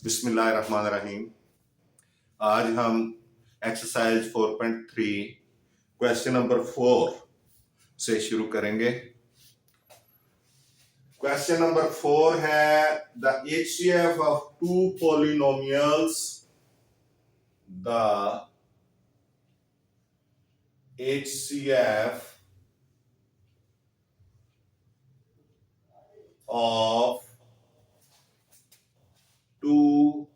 बिस्मिल्लाहिर्रहमानिर्रहीम। आज हम एक्सरसाइज 4.3 क्वेश्चन नंबर 4 से शुरू करेंगे। क्वेश्चन नंबर 4 है the HCF of two polynomials. The HCF of two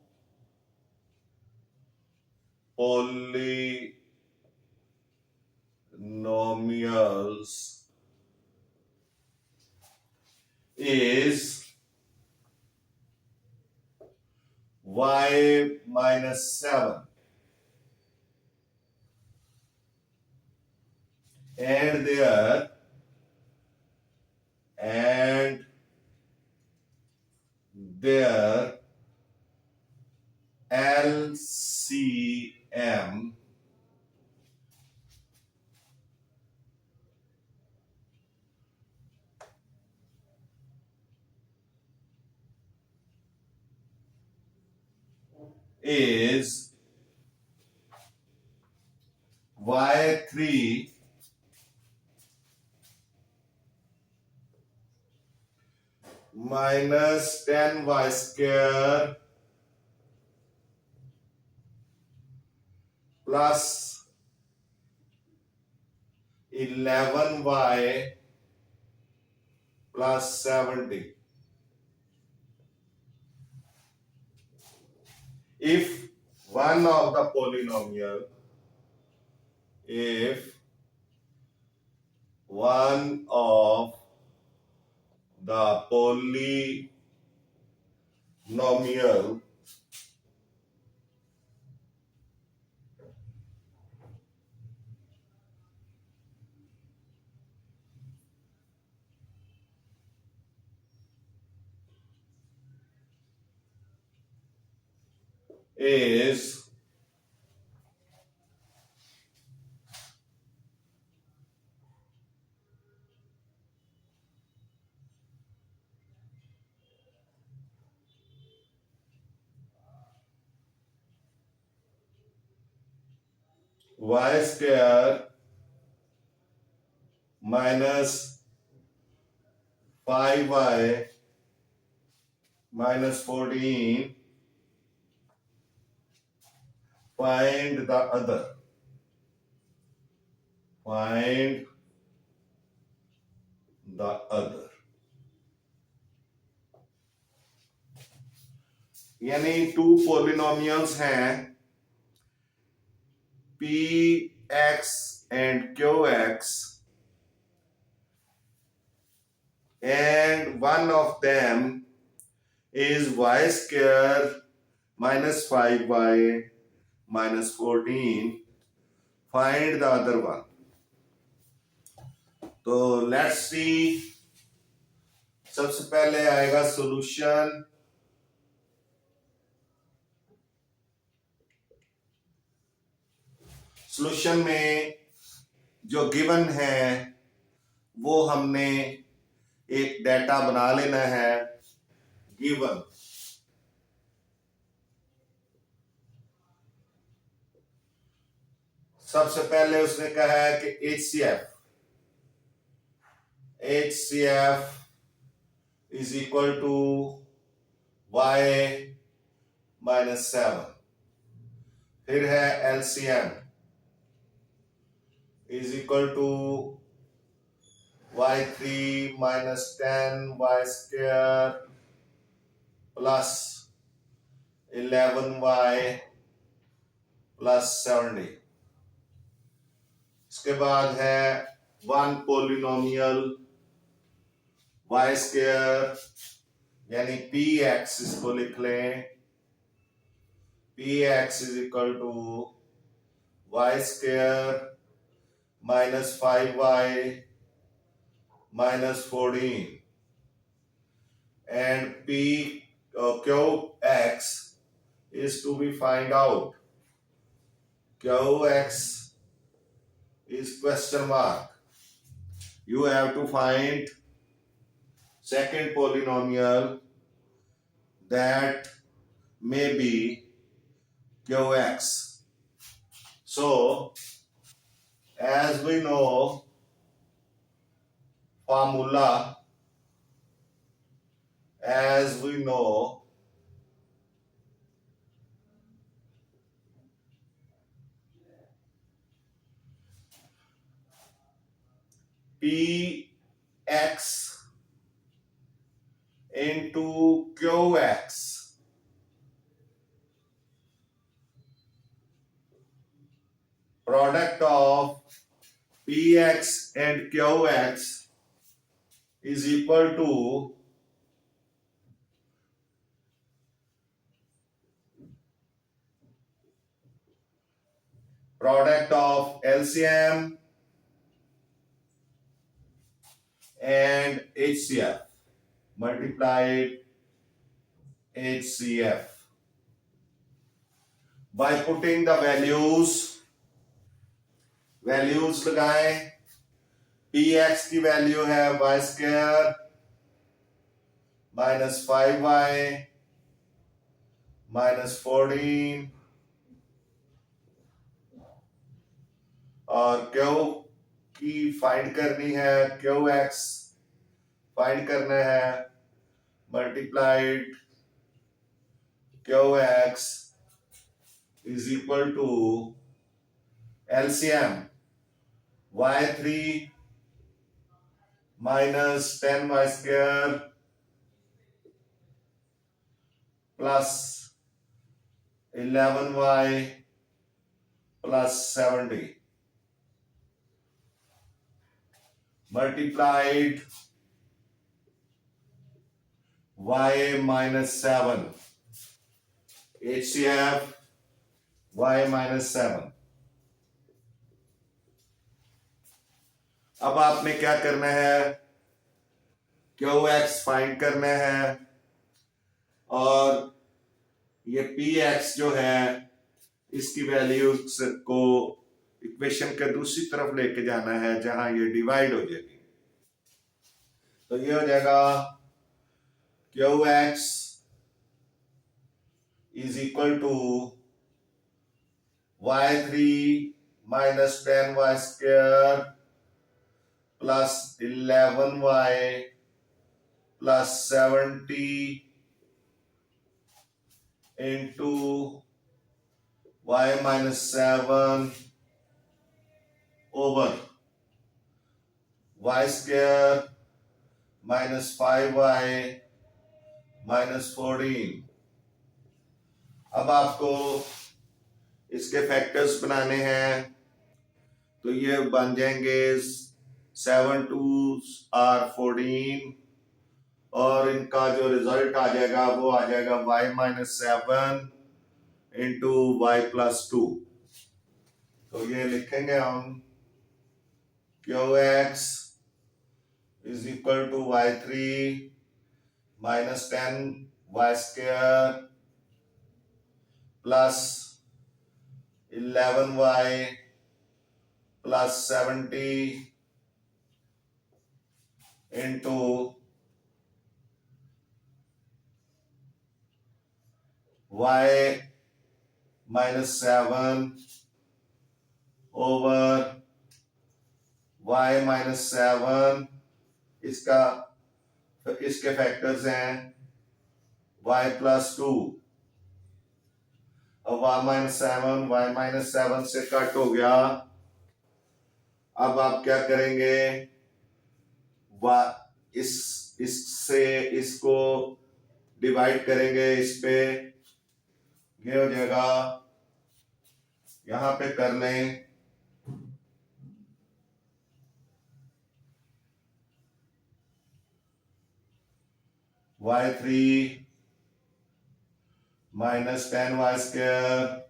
polynomials is y minus 7 and their LCM is y3 minus 10y square plus 11y plus 70. If one of the polynomial, if one of the polynomial is y square minus 5y minus 14, find the other. Find the other. यानी to polynomials हैं px and qx, and one of them is y square minus 5y minus 14. Find the other one. तो let's see. सबसे पहले आएगा solution. Solution में जो given है वो हमने एक डेटा बना लेना है। गिवन सबसे पहले उसने कहा है कि HCF is equal to y minus 7। फिर है LCM is equal to y3 minus 10y square plus 11y plus 70। इसके बाद है वन पोलिनोमियल y स्क्वायर यानी px, इसको लिख लें। px is equal to y square minus 5y minus 14, and qx is to be find out. Qx is question mark. You have to find second polynomial that may be QX. So, as we know, formula, as we know, PX into QX, product of PX and QX is equal to product of LCM and HCF multiplied HCF. By putting the values लगाएं, px की value है y square minus 5y minus 14 और q की find करनी है, qx find करना है multiplied qx is equal to LCM y3 minus 10y square plus 11y plus 70 multiplied y minus 7 HCF y minus 7. अब आपने क्या करना है, QX फाइंड करना है और ये PX जो है इसकी वैल्यू को इक्वेशन के दूसरी तरफ लेके जाना है जहां ये डिवाइड हो जाएगी। तो ये हो जाएगा QX is equal to y3 minus 10y square plus 11y plus 70 into y minus 7 over y square minus 5y minus 14. अब आपको इसके फैक्टर्स बनाने हैं तो ये बन जाएंगे 7 2s are 14 और इनका जो रिजल्ट आ जाएगा वो आ जाएगा y minus 7 into y plus 2. तो ये लिखेंगे हम QX is equal to y3 minus 10y square plus 11y plus 70 into y minus 7 over y minus 7 इसके फैक्टर्स हैं y plus 2 अब y minus 7 से कट हो गया। अब आप क्या करेंगे, इससे इसको डिवाइड करेंगे इस पे, ये हो जाएगा, यहां पे कर लें y3 minus 10y square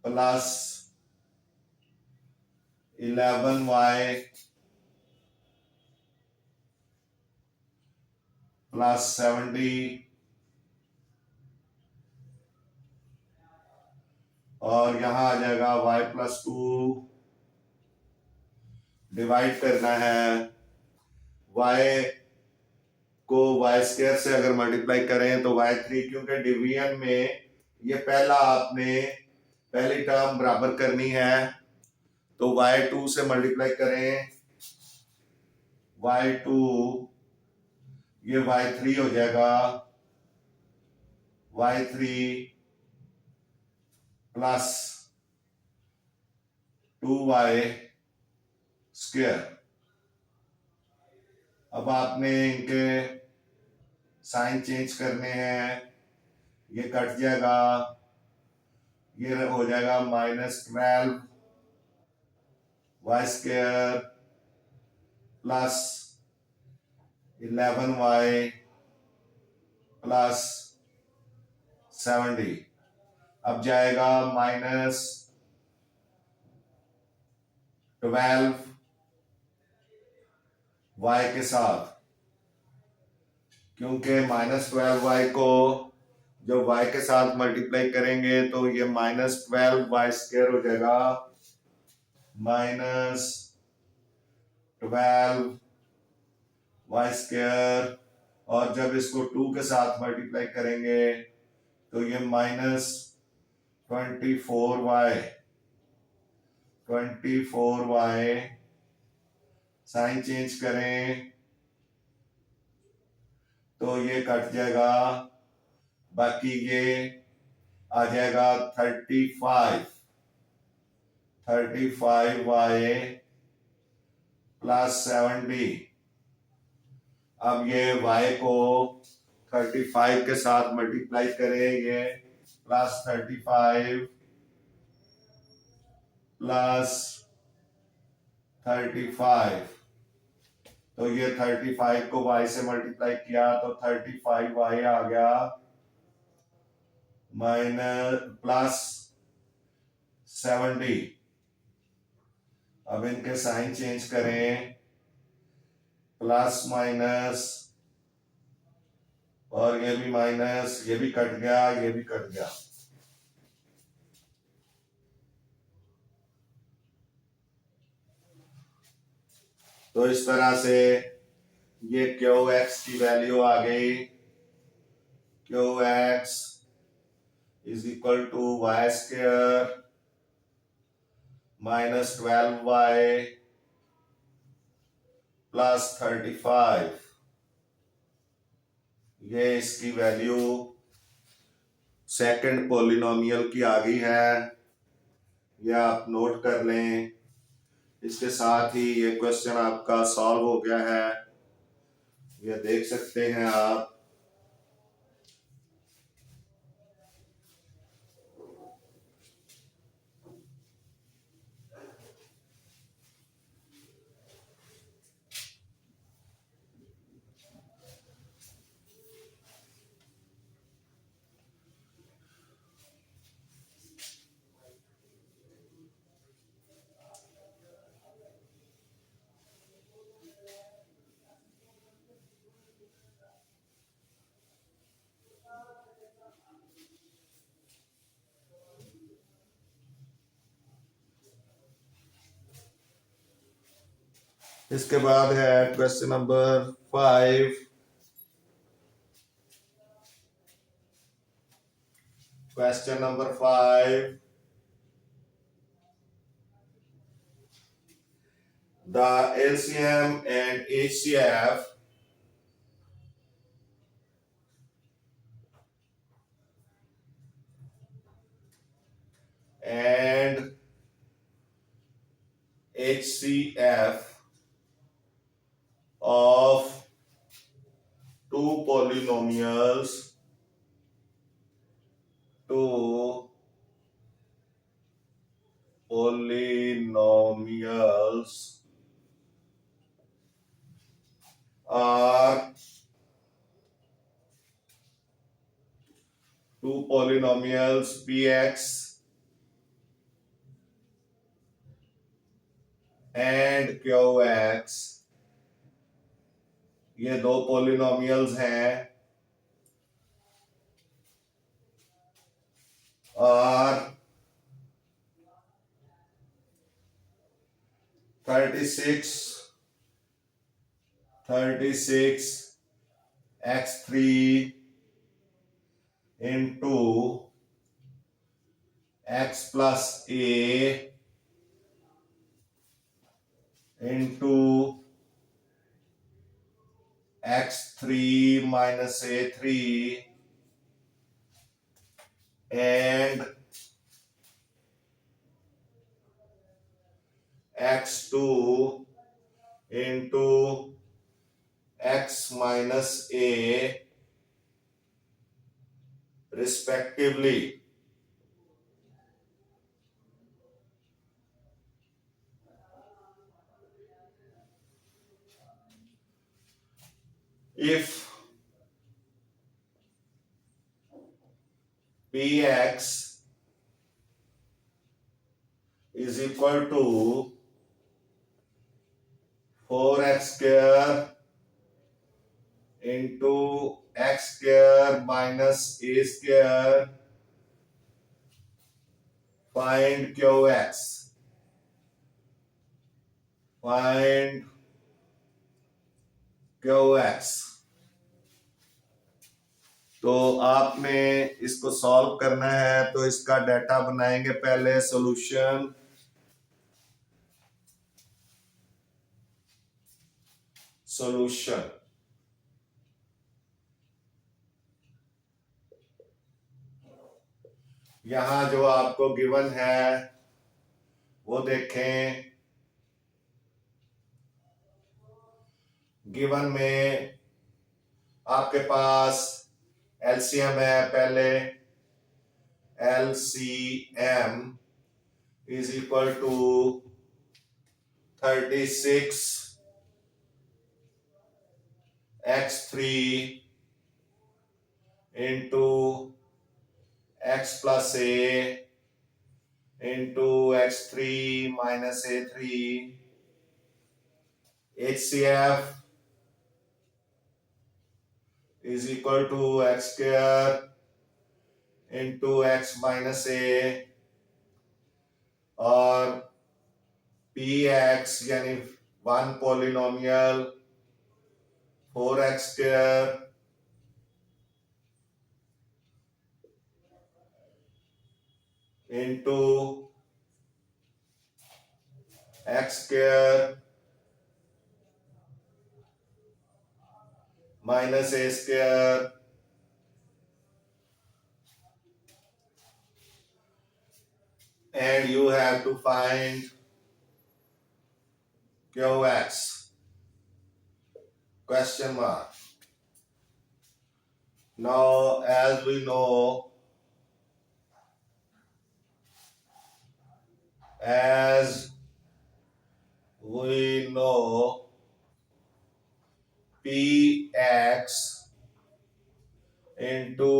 plus 11y plus 70 और यहां आ जाएगा y plus 2 डिवाइड करना है y को वाई स्क्वायर से अगर मल्टीप्लाई करें तो y3, क्योंकि डिवीजन में ये पहला आपने पहली टर्म बराबर करनी है, तो y2 से मल्टीप्लाई करें, y2 ये y3 हो जाएगा, y3 प्लस 2y स्क्वायर। अब आपने इनके साइन चेंज करने हैं, ये कट जाएगा, ये हो जाएगा -12 y square plus 11y plus 70। अब जाएगा -12 y के साथ, क्योंकि -12y को जब y के साथ मल्टीप्लाई करेंगे तो ये -12y स्क्वायर हो जाएगा, -12y स्क्वायर, और जब इसको 2 के साथ मल्टीप्लाई करेंगे तो ये -24y साइन चेंज करें तो ये कट जाएगा, बाकी ये आ जाएगा 35y प्लस 70। अब ये y को 35 के साथ मल्टीप्लाई करें, ये प्लस 35 प्लस 35, तो ये 35 को y से मल्टीप्लाई किया तो 35y आ गया, प्लस 70। अब इनके साइन चेंज करें, प्लस माइनस, और ये भी माइनस, ये भी कट गया, ये भी कट गया। तो इस तरह से ये QX की वैल्यू आ गई, QX is equal to y square -12y plus 35। ये इसकी वैल्यू सेकंड पॉलिनोमियल की आ गई है, यह आप नोट कर लें। इसके साथ ही ये क्वेश्चन आपका सॉल्व हो गया है, ये देख सकते हैं आप। इसके बाद है question number 5। Question number 5, the LCM and HCF and HCF of two polynomials are two polynomials px and qx। ये दो पॉलिनोमियल्स हैं और 36 x3 into x plus a into x3 minus a3 and x2 into x minus a respectively. If px is equal to 4x square into x square minus a square, find qx. Find qx. तो आपने इसको solve करना है, तो इसका data बनाएंगे पहले solution. यहां जो आपको गिवन है वो देखें। गिवन में आपके पास एलसीएम है। पहले LCM is equal to 36 x3 into x plus a into x3 minus a3 HCF is equal to x square into x minus a और px यानी one polynomial 4x square into x square minus a square and you have to find qx question mark. Now as we know px into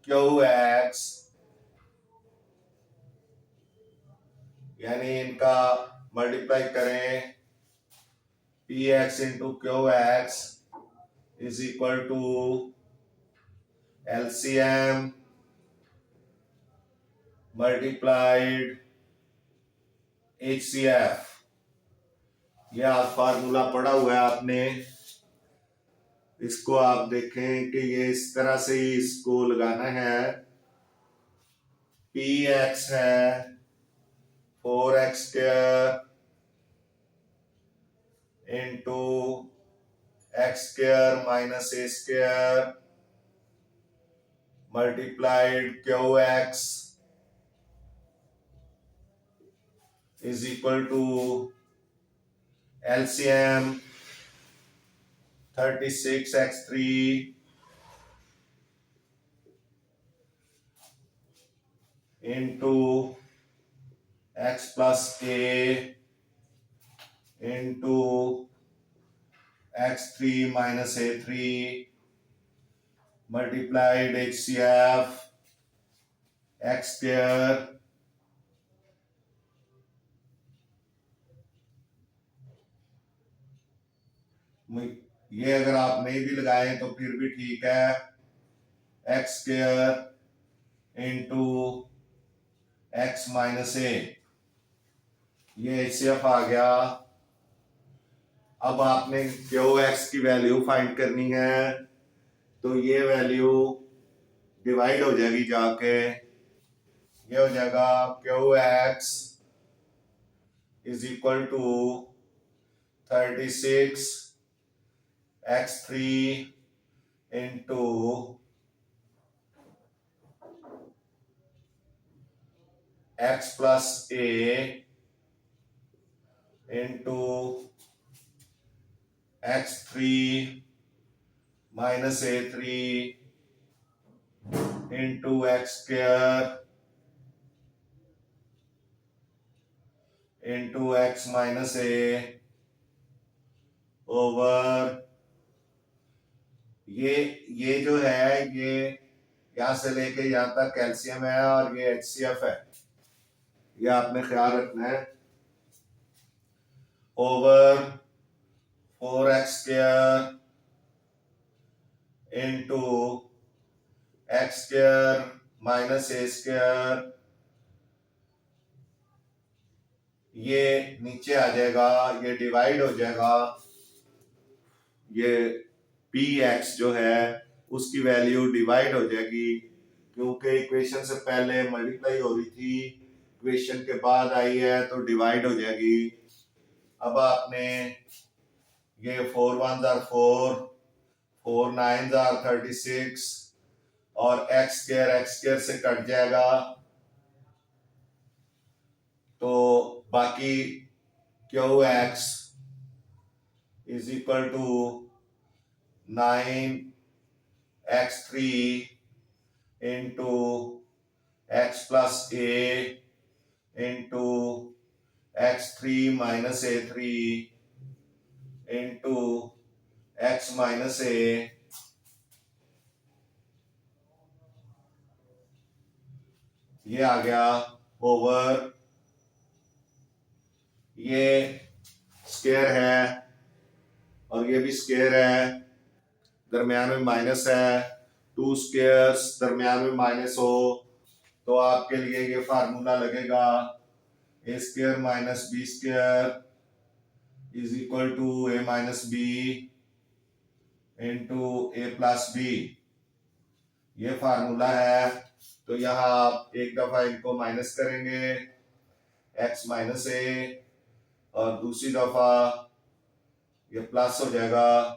qx यानी इनका multiply करें। px into qx is equal to LCM multiplied HCF। यह आप formula पढ़ा हुआ है आपने, इसको आप देखें कि ये इस तरह से ही इसको लगाना है। px है 4x square into x square minus a square multiplied qx is equal to LCM 36x3 into x plus a into x3 minus a3 multiplied HCF x square ये अगर आप नहीं भी लगाएं तो फिर भी ठीक है। x square into x minus a, ये HCF आ गया। अब आपने QX की वैल्यू फाइंड करनी है। तो ये वैल्यू डिवाइड हो जाएगी जाके, ये हो जाएगा Q x is equal to 36 x3 into x plus a into x3 minus a3 into x square into x minus A over ये जो है ये यहां से लेके यहां तक कैल्शियम है और ये HCF है, ये आपने ख्याल रखना है। Over 4x square into x square minus a square, ये नीचे आ जाएगा, ये डिवाइड हो जाएगा, ये px जो है उसकी वैल्यू डिवाइड हो जाएगी, क्योंकि इक्वेशन से पहले मल्टीप्लाई हो रही थी, इक्वेशन के बाद आई है तो डिवाइड हो जाएगी। अब आपने ये 4 1 are 4, 4 9 are 36 और एक्स स्क्वायर से कट जाएगा, तो बाकी q x is equal to 9x3 into x plus a into x3 minus a3 into x minus a, ये आ गया ओवर, ये स्क्वायर है और ये भी स्क्वायर है, दरमियान में माइनस है, टू स्क्वायर्स दरमियान में माइनस हो तो आपके लिए ये फार्मूला लगेगा a square minus b square is equal to a minus b into a plus b, ये फार्मूला है। तो यहाँ आप एक दफा इनको माइनस करेंगे x माइनस ए और दूसरी दफा ये प्लस हो जाएगा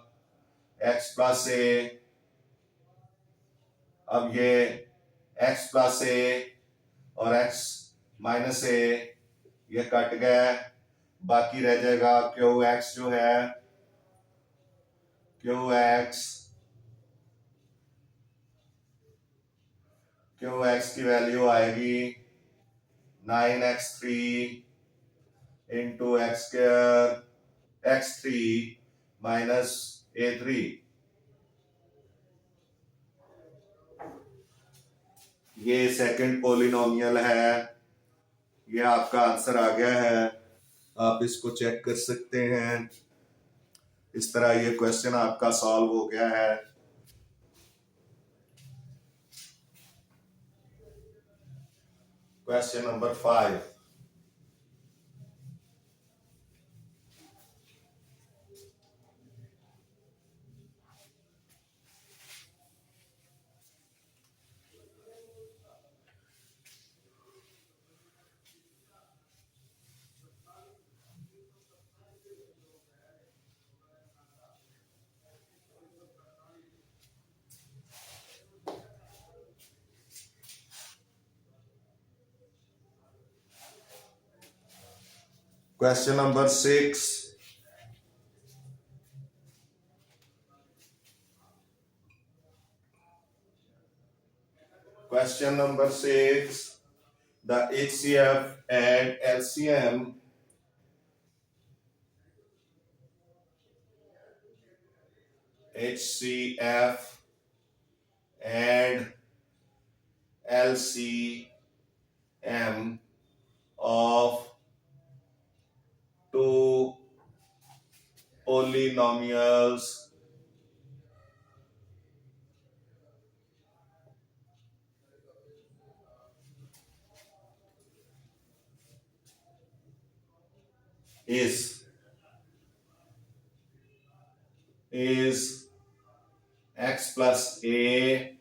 x प्लस ए। अब ये x प्लस ए और x माइनस ए ये कट गया, बाकी रह जाएगा क्यू एक्स जो है, क्यू एक्स की वैल्यू आएगी 9x3 into x square x3 minus a3, ये सेकंड पॉलिनोमियल है, ये आपका आंसर आ गया है, आप इसको चेक कर सकते हैं। इस तरह ये क्वेश्चन आपका सॉल्व हो गया है। Question number 5, question number 6, question number 6, the HCF and LCM HCF and LCM of two polynomials is x plus a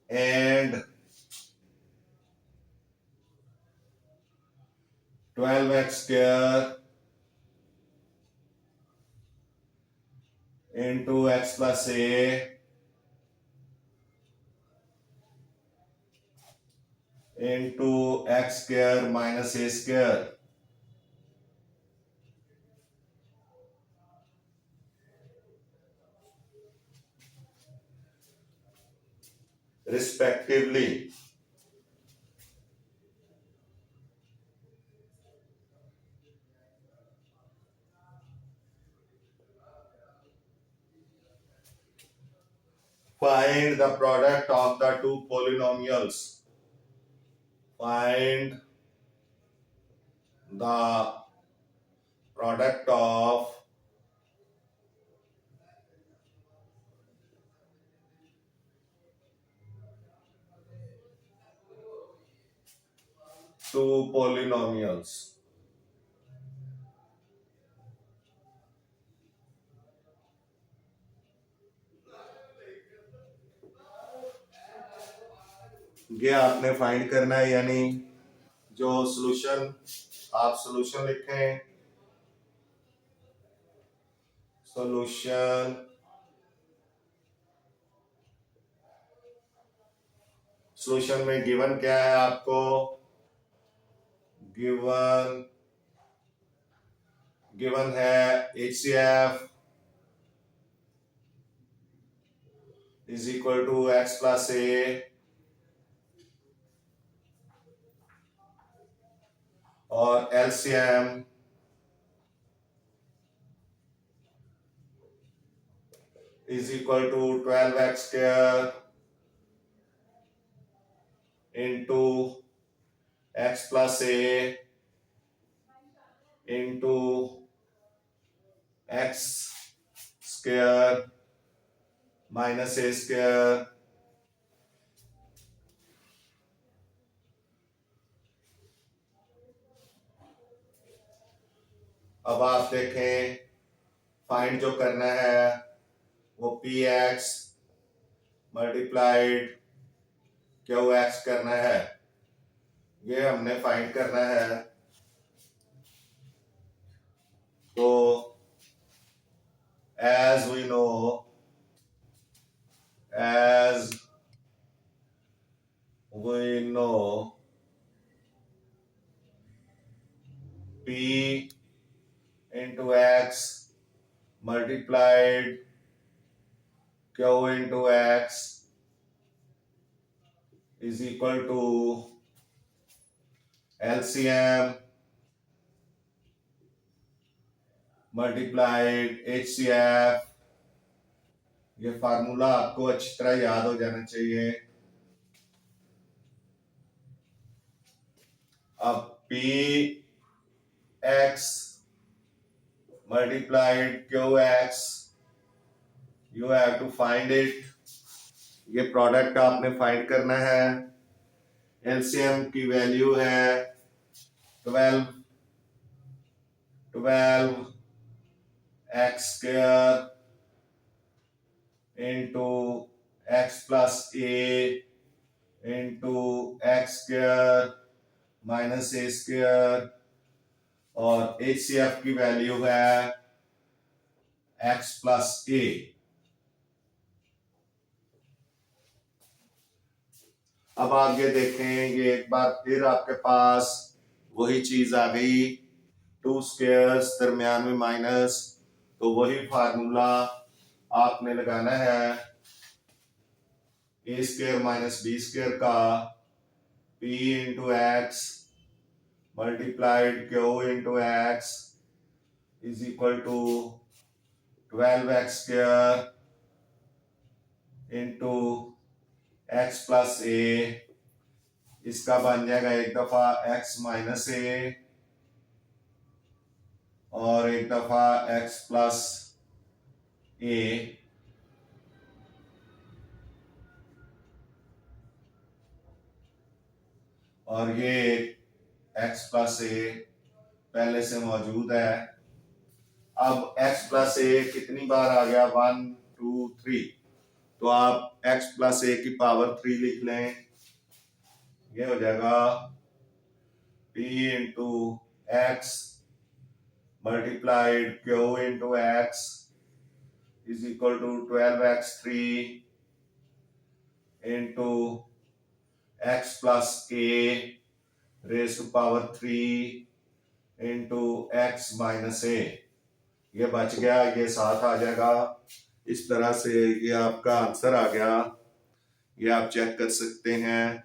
and 12x square into x plus a into x square minus a square respectively. Find the product of the two polynomials. Find the product of two polynomials. ये आपने find करना है, यानी जो solution आप solution लिखें, solution solution में given क्या है आपको, गिवन है HCF is equal to x plus a और LCM is equal to 12x square into x plus a into x square minus a square. अब आप देखें, फाइंड जो करना है वो px मल्टीप्लाइड qx करना है, ये हमने फाइंड करना है। तो as we know p into x multiplied q into x is equal to LCM multiplied HCF। ये फार्मूला आपको अच्छी तरह याद हो जाना चाहिए। अब p x multiplied qx, you have to find it। ये प्रोडक्ट आपने फाइंड करना है। एलसीएम की वैल्यू है 12 x square into x plus a into x square minus a square और HCF की वैल्यू है x plus a। अब आप ये देखें, ये एक बार फिर आपके पास वही चीज आ गई, टू स्क्वायर्स दरमियान में माइनस, तो वही फार्मूला आपने लगाना है a square minus b square का p into x multiplied q into x is equal to 12x square into x plus a. इसका बन जाएगा एक दफा x माइनस ए और एक दफा x प्लस ए। और ये x प्लस ए पहले से मौजूद है। अब x प्लस ए कितनी बार आ गया, 1 2 3, तो आप x प्लस ए की पावर 3 लिख लें। ये हो जाएगा p into x multiplied q into x is equal to 12x3 into x plus a raise to power 3 into x minus a. ये बच गया, ये साथ आ जाएगा। इस तरह से ये आपका आंसर आ गया। ये आप चेक कर सकते हैं।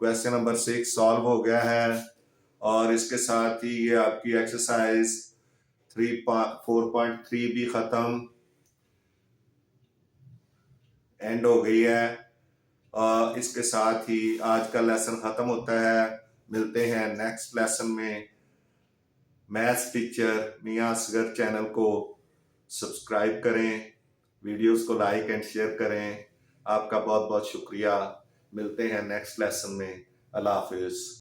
क्वेश्चन नंबर 6 सॉल्व हो गया है और इसके साथ ही ये आपकी एक्सरसाइज 4.3 भी खत्म एंड हो गई है। और इसके साथ ही आज का लेसन खत्म होता है। मिलते हैं नेक्स्ट लेसन में। मैथ्स टीचर मियां असगर चैनल को सब्सक्राइब करें, वीडियोस को लाइक एंड शेयर करें। आपका बहुत बहुत शुक्रिया। मिलते हैं नेक्स्ट लेसन में। अल्लाह हाफिज।